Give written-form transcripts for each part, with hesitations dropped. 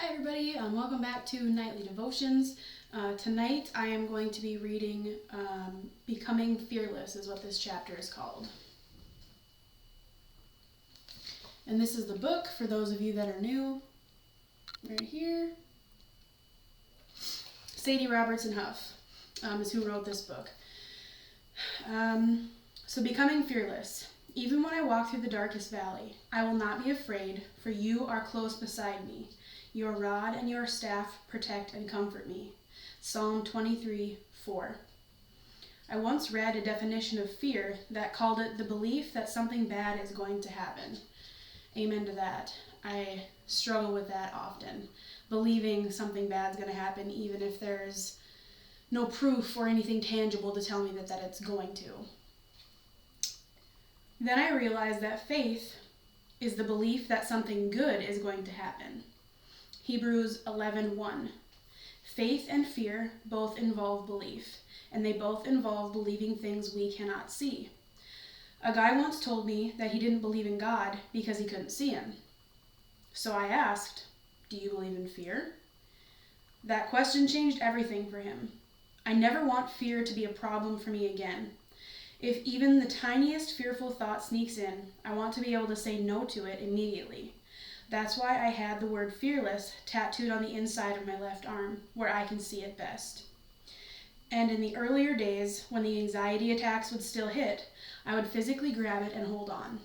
Hi everybody, welcome back to Nightly Devotions. Tonight I am going to be reading Becoming Fearless is what this chapter is called. And this is the book for those of you that are new. Right here. Sadie Robertson Huff is who wrote this book. So Becoming Fearless. Even when I walk through the darkest valley, I will not be afraid, for you are close beside me. Your rod and your staff protect and comfort me. Psalm 23:4. I once read a definition of fear that called it the belief that something bad is going to happen. Amen to that. I struggle with that often, believing something bad is going to happen even if there's no proof or anything tangible to tell me that it's going to. Then I realized that faith is the belief that something good is going to happen. Hebrews 11:1. Faith and fear both involve belief, and they both involve believing things we cannot see. A guy once told me that he didn't believe in God because he couldn't see him. So I asked, "Do you believe in fear?" That question changed everything for him. I never want fear to be a problem for me again. If even the tiniest fearful thought sneaks in, I want to be able to say no to it immediately. That's why I had the word fearless tattooed on the inside of my left arm, where I can see it best. And in the earlier days, when the anxiety attacks would still hit, I would physically grab it and hold on.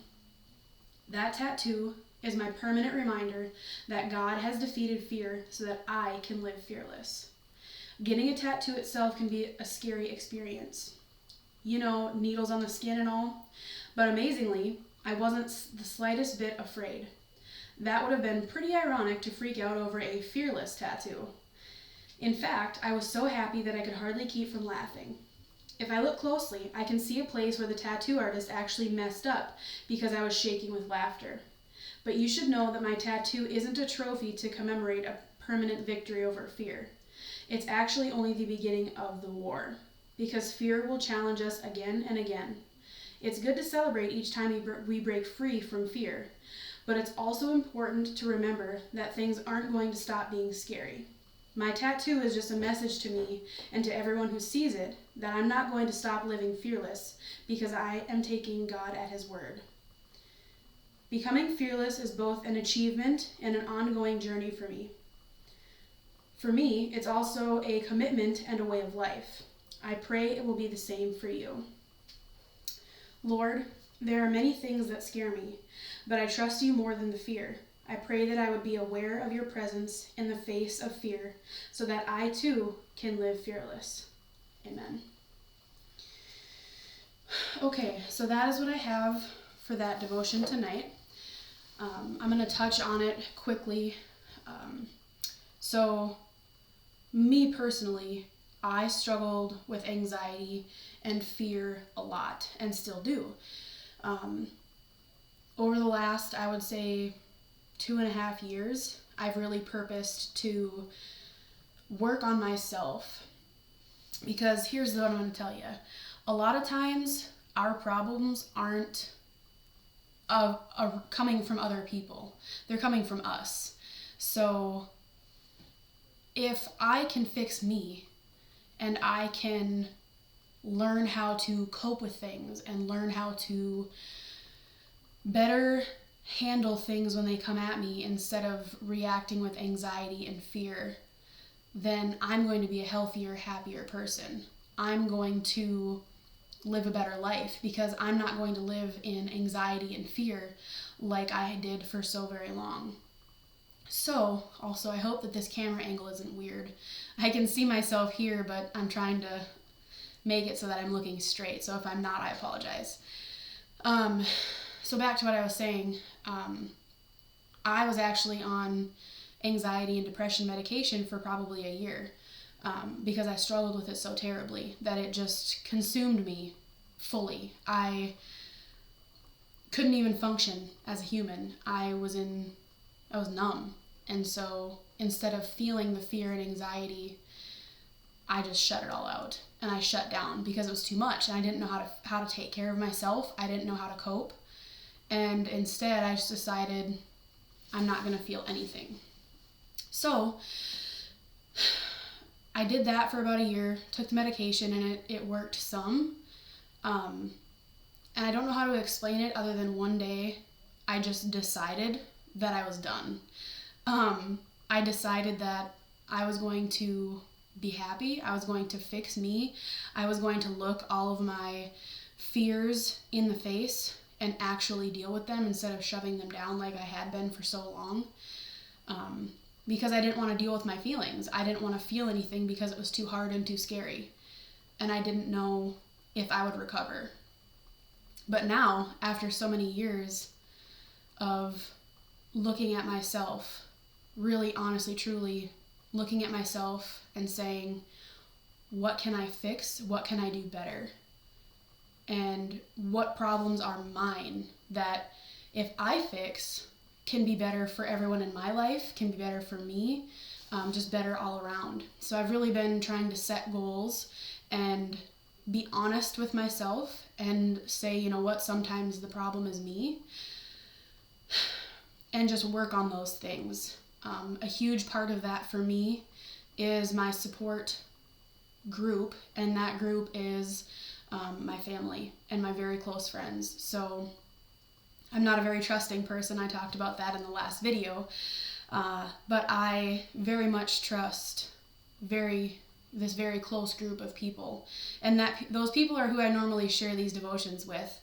That tattoo is my permanent reminder that God has defeated fear so that I can live fearless. Getting a tattoo itself can be a scary experience. You know, needles on the skin and all. But amazingly, I wasn't the slightest bit afraid. That would have been pretty ironic to freak out over a fearless tattoo. In fact, I was so happy that I could hardly keep from laughing. If I look closely, I can see a place where the tattoo artist actually messed up because I was shaking with laughter. But you should know that my tattoo isn't a trophy to commemorate a permanent victory over fear. It's actually only the beginning of the war, because fear will challenge us again and again. It's good to celebrate each time we break free from fear, but it's also important to remember that things aren't going to stop being scary. My tattoo is just a message to me and to everyone who sees it that I'm not going to stop living fearless because I am taking God at His word. Becoming fearless is both an achievement and an ongoing journey for me. For me, it's also a commitment and a way of life. I pray it will be the same for you. Lord, there are many things that scare me, but I trust you more than the fear. I pray that I would be aware of your presence in the face of fear so that I too can live fearless. Amen. Okay, so that is what I have for that devotion tonight. I'm going to touch on it quickly. So, me personally, I struggled with anxiety and fear a lot, and still do. Over the last, I would say, 2.5 years, I've really purposed to work on myself. Because here's what I'm going to tell you. A lot of times, our problems aren't coming from other people. They're coming from us. So, if I can fix me, and I can learn how to cope with things and learn how to better handle things when they come at me instead of reacting with anxiety and fear, then I'm going to be a healthier, happier person. I'm going to live a better life because I'm not going to live in anxiety and fear like I did for so very long. So, also, I hope that this camera angle isn't weird. I can see myself here, but I'm trying to make it so that I'm looking straight. So if I'm not, I apologize. So back to what I was saying. I was actually on anxiety and depression medication for probably a year because I struggled with it so terribly that it just consumed me fully. I couldn't even function as a human. I was numb. And so instead of feeling the fear and anxiety, I just shut it all out. And I shut down because it was too much. And I didn't know how to take care of myself. I didn't know how to cope. And instead, I just decided I'm not going to feel anything. So I did that for about a year, took the medication, and it worked some. And I don't know how to explain it other than one day I just decided that I was done. I decided that I was going to be happy. I was going to fix me. I was going to look all of my fears in the face and actually deal with them instead of shoving them down like I had been for so long. Because I didn't want to deal with my feelings. I didn't want to feel anything because it was too hard and too scary. And I didn't know if I would recover. But now, after so many years of looking at myself, really honestly, truly looking at myself and saying, what can I fix? What can I do better? And what problems are mine that if I fix, can be better for everyone in my life, can be better for me, just better all around. So I've really been trying to set goals and be honest with myself and say, you know what, sometimes the problem is me, and just work on those things. A huge part of that for me is my support group, and that group is my family and my very close friends. So I'm not a very trusting person. I talked about that in the last video, but I very much trust this very close group of people, and those people are who I normally share these devotions with.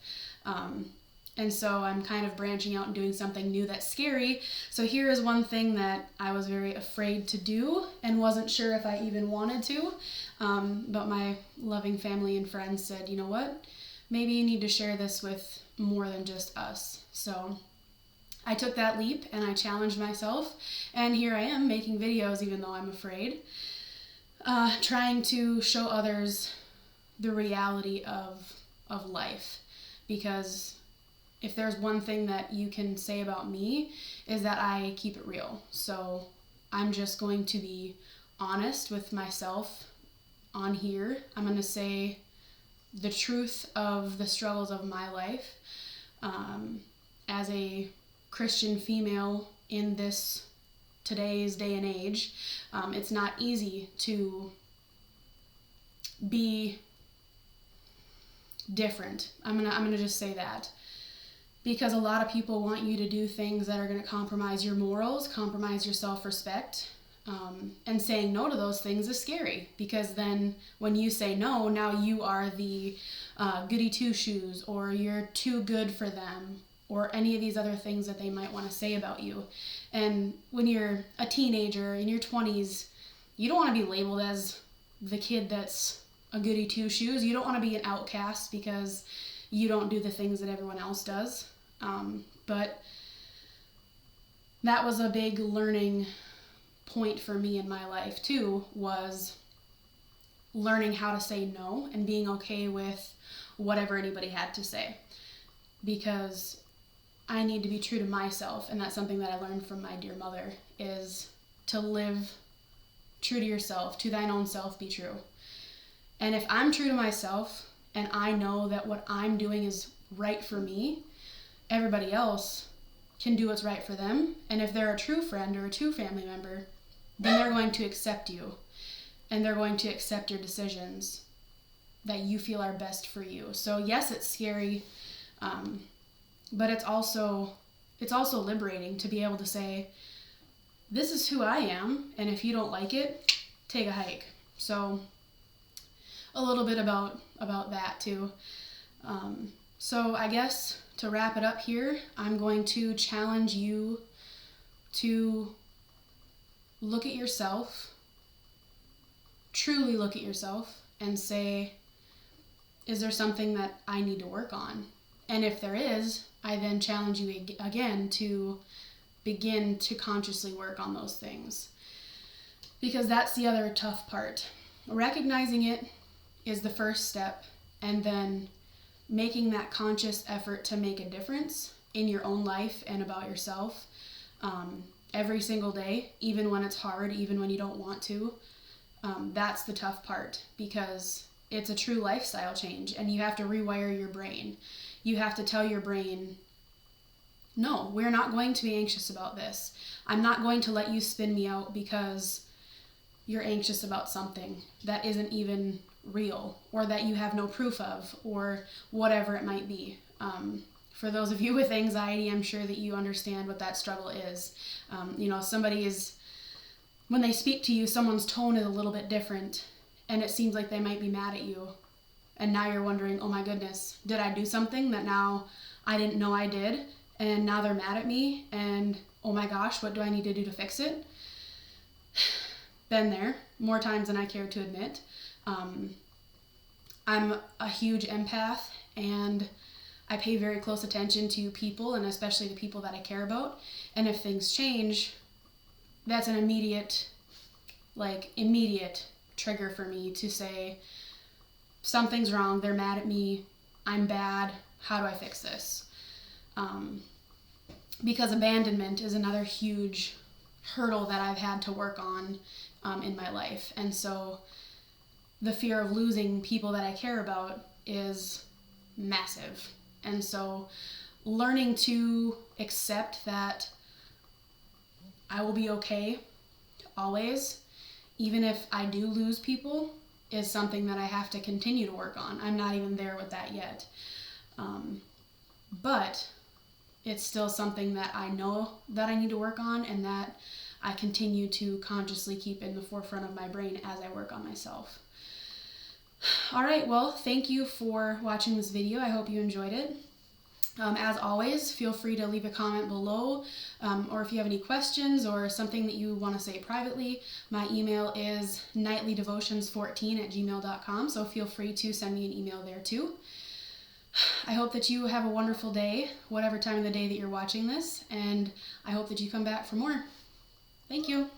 And so I'm kind of branching out and doing something new that's scary. So here is one thing that I was very afraid to do and wasn't sure if I even wanted to. But my loving family and friends said, you know what, maybe you need to share this with more than just us. So I took that leap and I challenged myself, and here I am making videos even though I'm afraid, trying to show others the reality of life. Because if there's one thing that you can say about me, is that I keep it real. So I'm just going to be honest with myself on here. I'm going to say the truth of the struggles of my life. As a Christian female in today's day and age, it's not easy to be different. I'm gonna just say that. Because a lot of people want you to do things that are going to compromise your morals, compromise your self-respect. And saying no to those things is scary, because then when you say no, now you are the goody two-shoes, or you're too good for them, or any of these other things that they might want to say about you. And when you're a teenager in your 20s, you don't want to be labeled as the kid that's a goody two-shoes. You don't want to be an outcast because you don't do the things that everyone else does. But that was a big learning point for me in my life too, was learning how to say no and being okay with whatever anybody had to say. Because I need to be true to myself, and that's something that I learned from my dear mother, is to live true to yourself, to thine own self be true. And if I'm true to myself and I know that what I'm doing is right for me, everybody else can do what's right for them. And if they're a true friend or a true family member, then they're going to accept you, and they're going to accept your decisions that you feel are best for you. So yes, it's scary, but it's also liberating to be able to say, this is who I am, and if you don't like it, take a hike. So a little bit about that too. So I guess to wrap it up here, I'm going to challenge you to look at yourself, truly look at yourself, and say, is there something that I need to work on? And if there is, I then challenge you again to begin to consciously work on those things. Because that's the other tough part. Recognizing it is the first step, and then making that conscious effort to make a difference in your own life and about yourself every single day, even when it's hard, even when you don't want to. That's the tough part, because it's a true lifestyle change, and you have to rewire your brain. You have to tell your brain, no, we're not going to be anxious about this. I'm not going to let you spin me out because you're anxious about something that isn't even real, or that you have no proof of, or whatever it might be. For those of you with anxiety, I'm sure that you understand what that struggle is. When they speak to you, someone's tone is a little bit different, and it seems like they might be mad at you. And now you're wondering, oh my goodness, did I do something that now I didn't know I did? And now they're mad at me, and oh my gosh, what do I need to do to fix it? Been there more times than I care to admit. I'm a huge empath, and I pay very close attention to people, and especially the people that I care about. And if things change, that's an immediate trigger for me to say, something's wrong, they're mad at me, I'm bad, how do I fix this? Because abandonment is another huge hurdle that I've had to work on in my life. And so the fear of losing people that I care about is massive. And so learning to accept that I will be okay always, even if I do lose people, is something that I have to continue to work on. I'm not even there with that yet. But it's still something that I know that I need to work on, and that I continue to consciously keep in the forefront of my brain as I work on myself. All right, well, thank you for watching this video. I hope you enjoyed it. As always, feel free to leave a comment below, or if you have any questions or something that you want to say privately. My email is nightlydevotions14@gmail.com, so feel free to send me an email there too. I hope that you have a wonderful day, whatever time of the day that you're watching this, and I hope that you come back for more. Thank you.